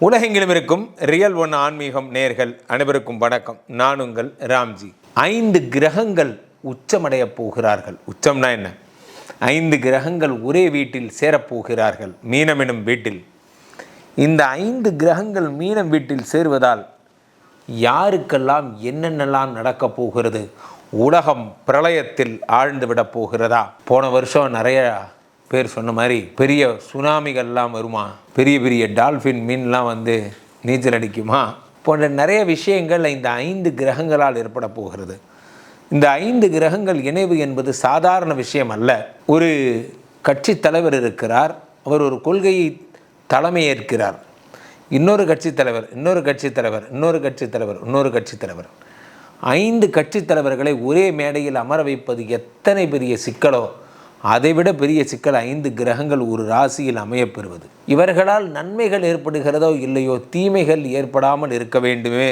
உலகெங்கிலும் இருக்கும் real one ஆன்மீகம் நேர்கள் அனைவருக்கும் வணக்கம். நான் உங்கள் ராம்ஜி. 5 கிரகங்கள் உச்சமடைய போகிறார்கள். உச்சம்னா என்ன? 5 கிரகங்கள் ஒரே வீட்டில் சேரப்போகிறார்கள், மீனம் எனும் வீட்டில். இந்த 5 கிரகங்கள் மீனம் வீட்டில் சேர்வதால் யாருக்கெல்லாம் என்னென்னலாம் நடக்கப் போகிறது? உலகம் பிரளயத்தில் ஆழ்ந்து விட போகிறதா? போன வருஷம் நிறைய பேர் சொன்ன மாதிரி பெரிய சுனாமிகள்லாம் வருமா, பெரிய பெரிய டால்ஃபின் மீன்லாம் வந்து நீச்சல் அடிக்குமா போன்ற நிறைய விஷயங்கள் இந்த 5 கிரகங்களால் ஏற்பட போகிறது. இந்த 5 கிரகங்கள் இணைவு என்பது சாதாரண விஷயம் அல்ல. ஒரு கட்சி தலைவர் இருக்கிறார், அவர் ஒரு கொள்கையை தலைமையேற்கிறார். இன்னொரு கட்சி தலைவர், இன்னொரு கட்சி தலைவர், இன்னொரு கட்சி தலைவர், இன்னொரு கட்சி தலைவர், 5 கட்சி தலைவர்களை ஒரே மேடையில் அமர வைப்பது எத்தனை பெரிய சிக்கலோ அதைவிட பெரிய சிக்கல் 5 கிரகங்கள் ஒரு ராசியில் அமையப்பெறுவது. இவர்களால் நன்மைகள் ஏற்படுகிறதோ இல்லையோ, தீமைகள் ஏற்படாமல் இருக்க வேண்டுமே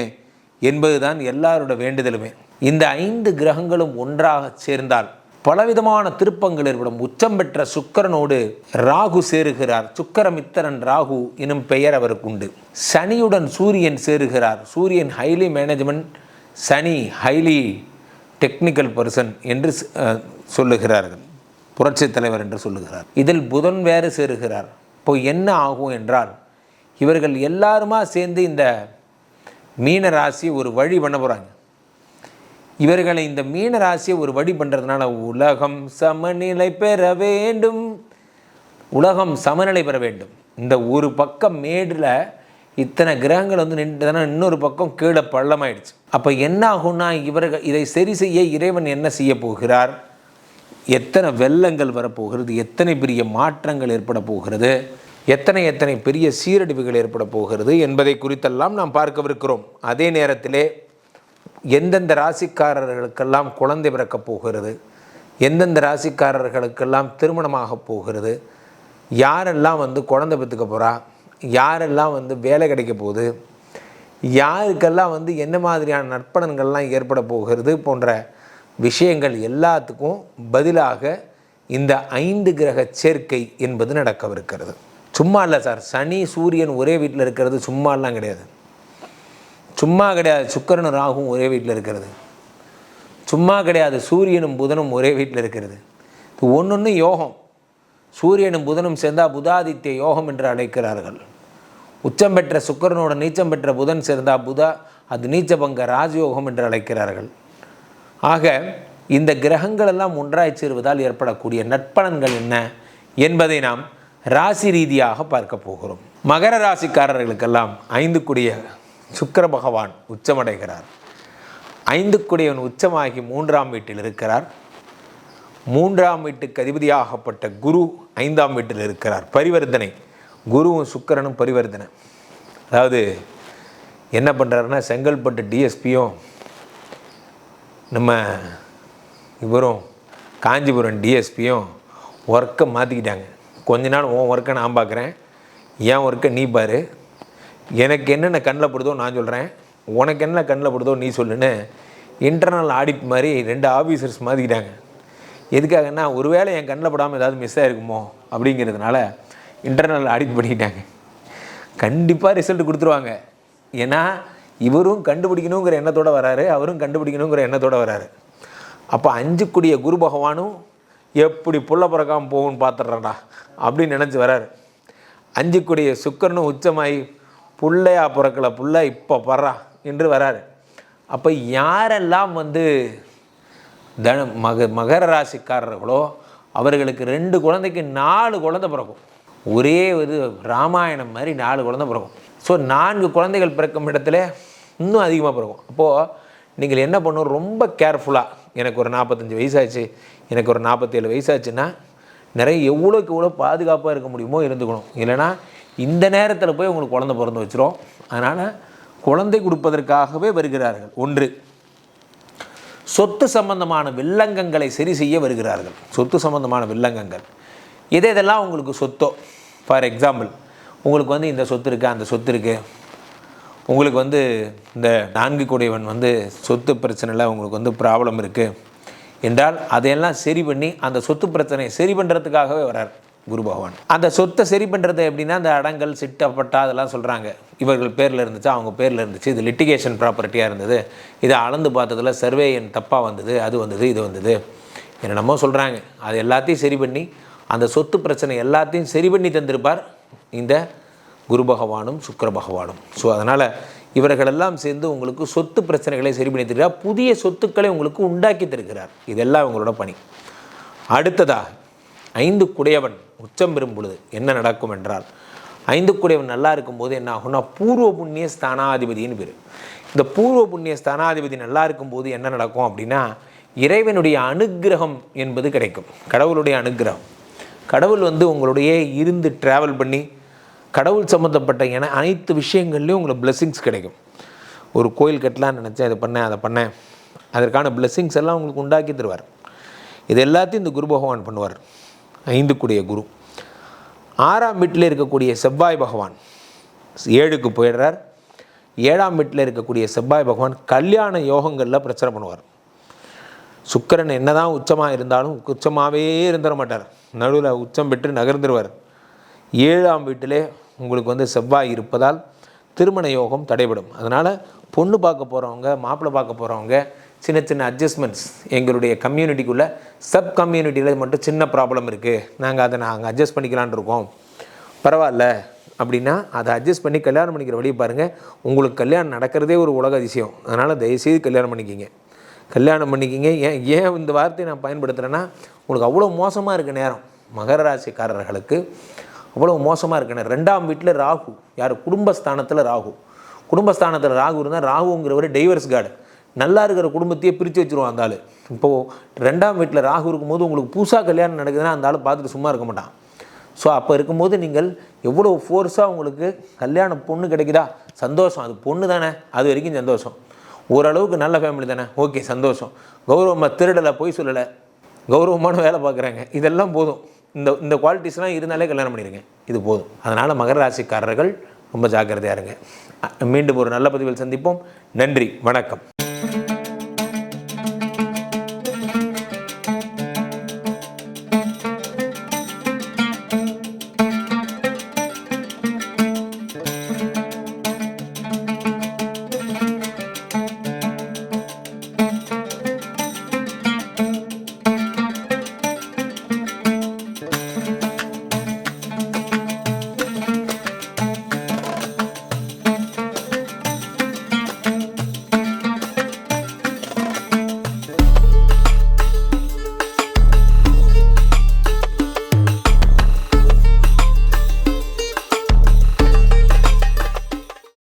என்பதுதான் எல்லாரோட வேண்டுதலுமே. இந்த 5 கிரகங்களும் ஒன்றாக சேர்ந்தால் பலவிதமான திருப்பங்கள் ஏற்படும். உச்சம் பெற்ற சுக்கிரனோடு ராகு சேருகிறார். சுக்கிரமித்திரன் ராகு எனும் பெயர் அவருக்கு உண்டு. சனியுடன் சூரியன் சேருகிறார். சூரியன் ஹைலி மேனேஜ்மெண்ட், சனி ஹைலி டெக்னிக்கல் பர்சன் என்று சொல்லுகிறார்கள், புரட்சி தலைவர் என்று சொல்லுகிறார். இதில் புதன் வேறு சேருகிறார். இப்போ என்ன ஆகும் என்றால், இவர்கள் எல்லாருமா சேர்ந்து இந்த மீன ராசியை ஒரு வழி பண்ண போகிறாங்க. இவர்களை இந்த மீன ராசியை ஒரு வழி பண்ணுறதுனால உலகம் சமநிலை பெற வேண்டும், உலகம் சமநிலை பெற வேண்டும். இந்த ஒரு பக்கம் மேடில் இத்தனை கிரகங்கள் வந்து நின்றுனா இன்னொரு பக்கம் கீழே பள்ளமாயிடுச்சு. அப்போ என்ன ஆகும்னா, இவர்கள் இதை சரி செய்ய இறைவன் என்ன செய்ய போகிறார்? எத்தனை வெள்ளங்கள் வரப்போகிறது, எத்தனை பெரிய மாற்றங்கள் ஏற்பட போகிறது, எத்தனை பெரிய சீரழிவுகள் ஏற்பட போகிறது என்பதை குறித்தெல்லாம் நாம் பார்க்கவிருக்கிறோம். அதே நேரத்திலே எந்தெந்த ராசிக்காரர்களுக்கெல்லாம் குழந்தை பிறக்கப் போகிறது, எந்தெந்த ராசிக்காரர்களுக்கெல்லாம் திருமணமாக போகிறது, யாரெல்லாம் வந்து குழந்தை பெற்றுக்க போகிறா, யாரெல்லாம் வந்து வேலை கிடைக்க போகுது, யாருக்கெல்லாம் வந்து என்ன மாதிரியான நற்பலன்கள்லாம் ஏற்பட போகிறது போன்ற விஷயங்கள் எல்லாத்துக்கும் பதிலாக இந்த 5 கிரக சேர்க்கை என்பது நடக்கவிருக்கிறது. சும்மா இல்லை சார், சனி சூரியன் ஒரே வீட்டில் இருக்கிறது சும்மாலாம் கிடையாது. சும்மா கிடையாது. சுக்கிரனும் ராகுவும் ஒரே வீட்டில் இருக்கிறது சும்மா கிடையாது. சூரியனும் புதனும் ஒரே வீட்டில் இருக்கிறது. இது ஒன்று யோகம். சூரியனும் புதனும் சேர்ந்தால் புதாதித்ய யோகம் என்று அழைக்கிறார்கள். உச்சம் பெற்ற சுக்கிரனோட நீச்சம் பெற்ற புதன் சேர்ந்தால் அது நீச்சபங்க ராஜயோகம் என்று அழைக்கிறார்கள். ஆக இந்த கிரகங்களெல்லாம் ஒன்றாய் சேருவதால் ஏற்படக்கூடிய நற்பலன்கள் என்ன என்பதை நாம் ராசி ரீதியாக பார்க்க போகிறோம். மகர ராசிக்காரர்களுக்கெல்லாம் 5 கூடிய சுக்கிர பகவான் உச்சமடைகிறார். 5 கூடியவன் உச்சமாகி 3ஆம் வீட்டில் இருக்கிறார். 3ஆம் வீட்டுக்கு அதிபதியாகப்பட்ட குரு 5ஆம் வீட்டில் இருக்கிறார். பரிவர்த்தனை, குருவும் சுக்கிரனும் பரிவர்த்தனை. அதாவது என்ன பண்ணுறாருன்னா, செங்கல்பட்டு டிஎஸ்பியும் நம்ம இவரும் காஞ்சிபுரம் டிஎஸ்பியும் ஒர்க்கை மாற்றிக்கிட்டாங்க. கொஞ்ச நாள் உன் ஒர்க்கை நான் பார்க்குறேன், என் ஒர்க்கை நீ பாரு, எனக்கு என்னென்ன கண்ணில் படுதோ நான் சொல்கிறேன், உனக்கு என்ன கண்ணில் படுதோ நீ சொல்லுன்னு இன்டர்னல் ஆடிட் மாதிரி 2 ஆஃபீஸர்ஸ் மாற்றிக்கிட்டாங்க. எதுக்காகன்னா, ஒருவேளை என் கண்ணில் படாமல் ஏதாவது மிஸ் ஆகிருக்குமோ அப்படிங்கிறதுனால இன்டர்னல் ஆடிட் பண்ணிக்கிட்டாங்க. கண்டிப்பாக ரிசல்ட் கொடுத்துருவாங்க. ஏன்னா இவரும் கண்டுபிடிக்கணுங்கிற எண்ணத்தோடு வராரு, அவரும் கண்டுபிடிக்கணுங்கிற எண்ணத்தோடு வராரு. அப்போ 5 கூடிய குரு பகவானும் எப்படி புள்ள பிறக்காமல் போகும்னு பார்த்துட்றா அப்படின்னு நினச்சி வராரு. 5 கூடிய சுக்கிரனும் உச்சமாகி புள்ளையா பிறக்கலை, புள்ள இப்போ படுறா என்று வராரு. அப்போ யாரெல்லாம் வந்து மகர ராசிக்காரர்களோ அவர்களுக்கு 2 குழந்தைக்கு 4 குழந்தை பிறக்கும். ஒரே ஒரு ராமாயணம் மாதிரி 4 குழந்தை பிறக்கும். ஸோ 4 குழந்தைகள் பிறக்கும் இடத்துல இன்னும் அதிகமாக பிறக்கும். அப்போது நீங்கள் என்ன பண்ணணும், ரொம்ப கேர்ஃபுல்லாக, எனக்கு ஒரு 45 வயசாச்சு, எனக்கு ஒரு 47 வயசாச்சுன்னா நிறைய எவ்வளோக்கு எவ்வளோ பாதுகாப்பாக இருக்க முடியுமோ இருந்துக்கணும். இல்லைனா இந்த நேரத்தில் போய் உங்களுக்கு குழந்தை பிறந்து வச்சிரும். அதனால் குழந்தை கொடுப்பதற்காகவே வருகிறார்கள். 1, சொத்து சம்பந்தமான வில்லங்கங்களை சரி செய்ய வருகிறார்கள். சொத்து சம்பந்தமான வில்லங்கங்கள் இதெல்லாம் உங்களுக்கு சொத்தோ, ஃபார் எக்ஸாம்பிள் உங்களுக்கு வந்து இந்த சொத்து இருக்குது, அந்த சொத்து இருக்குது, உங்களுக்கு வந்து இந்த 4 கூடியவன் வந்து சொத்து பிரச்சனையில் உங்களுக்கு வந்து ப்ராப்ளம் இருக்குது என்றால் அதையெல்லாம் சரி பண்ணி அந்த சொத்து பிரச்சனையை சரி பண்ணுறதுக்காகவே வரார் குரு பகவான். அந்த சொத்தை சரி பண்ணுறது எப்படின்னா, அந்த அடங்கல் சிட்டப்பட்டா அதெல்லாம் சொல்கிறாங்க. இவர்கள் பேரில் இருந்துச்சு, அவங்க பேரில் இருந்துச்சு, இது லிட்டிகேஷன் ப்ராப்பர்ட்டியாக இருந்தது, இதை அளந்து பார்த்ததில் சர்வே எண் தப்பாக வந்தது, அது வந்தது, இது வந்தது, என்னென்னமோ சொல்கிறாங்க. அது எல்லாத்தையும் சரி பண்ணி அந்த சொத்து பிரச்சனை எல்லாத்தையும் சரி பண்ணி தந்திருப்பார் இந்த குரு பகவானும் சுக்கிர பகவானும். ஸோ அதனால் இவர்களெல்லாம் சேர்ந்து உங்களுக்கு சொத்து பிரச்சனைகளை சரி பண்ணி தருகிறார், புதிய சொத்துக்களை உங்களுக்கு உண்டாக்கி தருகிறார். இதெல்லாம் உங்களோட பணி. அடுத்ததாக 5 குடையவன் உச்சம் பெறும் பொழுது என்ன நடக்கும் என்றால், 5 குடையவன் நல்லா இருக்கும்போது என்ன ஆகும்னா பூர்வ புண்ணிய ஸ்தானாதிபதினு பேர். இந்த பூர்வ புண்ணிய ஸ்தானாதிபதி நல்லா இருக்கும்போது என்ன நடக்கும் அப்படின்னா, இறைவனுடைய அனுக்கிரகம் என்பது கிடைக்கும். கடவுளுடைய அனுக்கிரகம், கடவுள் உங்களுடைய இருந்து ட்ராவல் பண்ணி கடவுள் சம்மந்தப்பட்ட அனைத்து விஷயங்கள்லையும் உங்களுக்கு பிளெஸ்ஸிங்ஸ் கிடைக்கும். ஒரு கோயில் கட்டலான்னு நினச்சேன், இதை பண்ணேன், அதை பண்ணேன், அதற்கான பிளெஸ்ஸிங்ஸ் எல்லாம் உங்களுக்கு உண்டாக்கி தருவார். இது எல்லாத்தையும் இந்த குரு பகவான் பண்ணுவார். 5 கூடிய குரு 6ஆம் வீட்டில் இருக்கக்கூடிய செவ்வாய் பகவான் 7க்கு போயிடுறார். 7ஆம் வீட்டில் இருக்கக்கூடிய செவ்வாய் பகவான் கல்யாண யோகங்களில் பிரச்சனை பண்ணுவார். சுக்கிரன் என்ன தான் உச்சமாக இருந்தாலும் உச்சமாகவே இருந்துட மாட்டார், நடுவில் உச்சம் பெற்று நகர்ந்துருவார். 7ஆம் வீட்டிலே உங்களுக்கு செவ்வாய் இருப்பதால் திருமண யோகம் தடைபடும். அதனால் பொண்ணு பார்க்க போகிறவங்க, மாப்பிள்ளை பார்க்க போகிறவங்க சின்ன சின்ன அட்ஜஸ்ட்மெண்ட்ஸ், எங்களுடைய கம்யூனிட்டிக்குள்ளே சப் கம்யூனிட்டியில் மட்டும் சின்ன ப்ராப்ளம் இருக்குது, நாங்கள் அட்ஜஸ்ட் பண்ணிக்கலான் இருக்கோம், பரவாயில்ல அப்படின்னா அதை அட்ஜஸ்ட் பண்ணி கல்யாணம் பண்ணிக்கிற வழியை பாருங்கள். உங்களுக்கு கல்யாணம் நடக்கிறதே ஒரு உலக அதிசயம். அதனால் தயவுசெய்து கல்யாணம் பண்ணிக்கிங்க, கல்யாணம் பண்ணிக்கிங்க. ஏன் இந்த வார்த்தையை நான் பயன்படுத்துகிறேன்னா, உங்களுக்கு அவ்வளோ மோசமாக இருக்க நேரம், மகர ராசிக்காரர்களுக்கு அவ்வளோ மோசமாக இருக்க நேரம். 2ஆம் வீட்டில் ராகு, யார் குடும்பஸ்தானத்தில் ராகு, குடும்பஸ்தானத்தில் ராகு இருந்தால் ராகுங்கிறவர் டைவர்ஸ் கார்டு, நல்லா இருக்கிற குடும்பத்தையே பிரித்து வச்சுருவோம் அந்த ஆள். இப்போது 2ஆம் வீட்டில் ராகு இருக்கும்போது உங்களுக்கு புதுசாக கல்யாணம் நடக்குதுன்னா அந்த ஆள் பார்த்துட்டு சும்மா இருக்க மாட்டான். ஸோ அப்போ இருக்கும்போது நீங்கள் எவ்வளோ ஃபோர்ஸாக உங்களுக்கு கல்யாண பொண்ணு கிடைக்குதா, சந்தோஷம், அது பொண்ணு தானே, அது வரைக்கும் சந்தோஷம். ஓரளவுக்கு நல்ல ஃபேமிலி தானே, ஓகே சந்தோஷம். கௌரவமாக திருடலை, பொய் சொல்லலை, கௌரவமான வேலை பார்க்குறாங்க, இதெல்லாம் போதும். இந்த குவாலிட்டிஸ்லாம் இருந்தாலே கல்யாணம் பண்ணிடுங்க, இது போதும். அதனால் மகர ராசிக்காரர்கள் ரொம்ப ஜாக்கிரதையாக இருங்க. மீண்டும் ஒரு நல்ல பதிவில் சந்திப்போம். நன்றி, வணக்கம்.